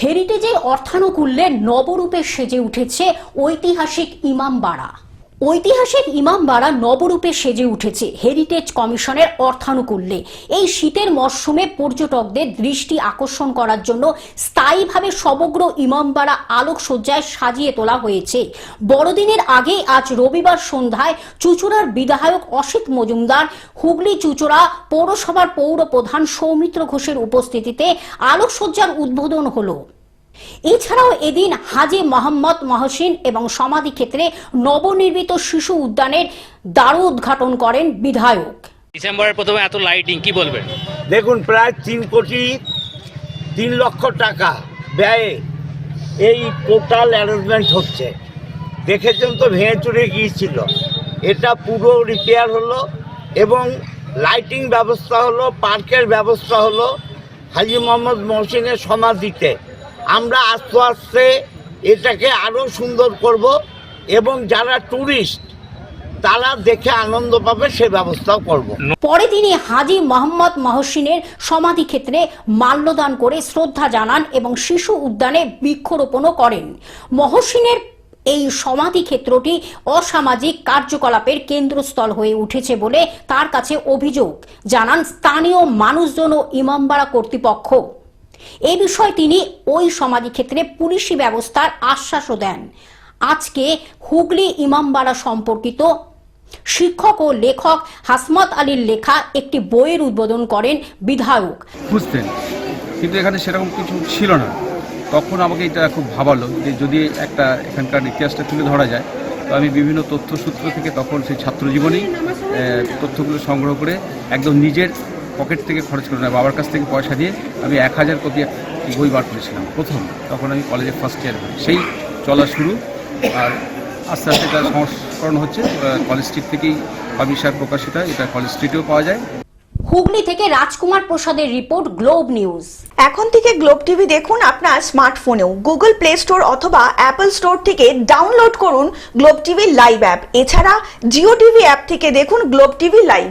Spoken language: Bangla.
হেরিটেজের অর্থানুকূল্যে নবরূপে সেজে উঠেছে ঐতিহাসিক ইমামবাড়া। ঐতিহাসিক ইমামবাড়া নবরূপে সেজে উঠেছে হেরিটেজ কমিশনের অর্থানুকূল্যে। এই শীতের মরশুমে পর্যটকদের দৃষ্টি আকর্ষণ করার জন্য স্থায়ীভাবে সমগ্র ইমামবাড়া আলোকসজ্জায় সাজিয়ে তোলা হয়েছে। বড়দিনের আগে আজ রবিবার সন্ধ্যায় চুঁচুড়ার বিধায়ক অসিত মজুমদার, হুগলি চুঁচুড়া পৌরসভার পৌর প্রধান সৌমিত্র ঘোষের উপস্থিতিতে আলোকসজ্জার উদ্বোধন হলো। এছাড়াও এদিন হাজী মোহাম্মদ মহসিন এবং সমাধিক্ষেত্রে নবনির্মিত শিশু উদ্যানের দ্বার উদ্ঘাটন করেন বিধায়ক। ডিসেম্বরের প্রথমে এত লাইটিং, কি বলবেন? দেখুন, প্রায় 3 লক্ষ টাকা ব্যয়ে এই টোটাল অ্যারেঞ্জমেন্ট হচ্ছে। দেখেছেন তো, ভেঙে চুরে গিয়েছিল, এটা পুরো রিপেয়ার হলো এবং লাইটিং ব্যবস্থা হলো, পার্কের ব্যবস্থা হলো। হাজী মোহাম্মদ মহসিনের সমাধিতে আমরা আস্তে আস্তে এটাকে আরও সুন্দর করব এবং যারা ট্যুরিস্ট তারা দেখে আনন্দ পাবে সে ব্যবস্থাও করব। পরে তিনি হাজী মোহাম্মদ মহসিনের সমাধিক্ষেত্রে মাল্যদান করে শ্রদ্ধা জানান এবং শিশু উদ্যানে বৃক্ষরোপণও করেন। মহসিনের এই সমাধিক্ষেত্রটি অসামাজিক কার্যকলাপের কেন্দ্রস্থল হয়ে উঠেছে বলে তার কাছে অভিযোগ জানান স্থানীয় মানুষজন ও ইমামবাড়া কর্তৃপক্ষ। এই বিষয়ে তিনি ওই সমাধিক্ষেত্রে পুলিশি ব্যবস্থার আশ্বাসও দেন। আজকে হুগলি ইমামবাড়া সম্পর্কিত শিক্ষক ও লেখক হাসমত আলীর লেখা একটি বইয়ের উদ্বোধন করেন বিধায়ক। বুঝতেন, কিন্তু এখানে সেরকম কিছু ছিল না। তখন আমাকে এটা খুব ভাবালো যে যদি একটা এখানকার ইতিহাসটা তুলে ধরা যায়। তো আমি বিভিন্ন তথ্যসূত্র থেকে তখন সেই ছাত্রজীবনেই তথ্যগুলো সংগ্রহ করে একদম নিজের পকেট থেকে খরচ করে না, বাবার কাছ থেকে পয়সা দিয়ে আমি 1000 কপি বই বার করেছিলাম প্রথম। তখন আমি কলেজে ফার্স্ট ইয়ার, সেই চলা শুরু। আর আস্তে আস্তে এটা সংস্করণ হচ্ছে। কলেজ স্ট্রিট থেকেই পাবলিশার প্রকাশিত, এটা কলেজ স্ট্রিটেও পাওয়া যায়। হুগলি থেকে রাজকুমার প্রসাদের রিপোর্ট, গ্লোব নিউজ। এখন থেকে গ্লোব টিভি দেখুন আপনার স্মার্টফোনেও। গুগল প্লে স্টোর অথবা অ্যাপল স্টোর থেকে ডাউনলোড করুন গ্লোব টিভি লাইভ অ্যাপ। এছাড়া জিও টিভি অ্যাপ থেকে দেখুন গ্লোব টিভি লাইভ।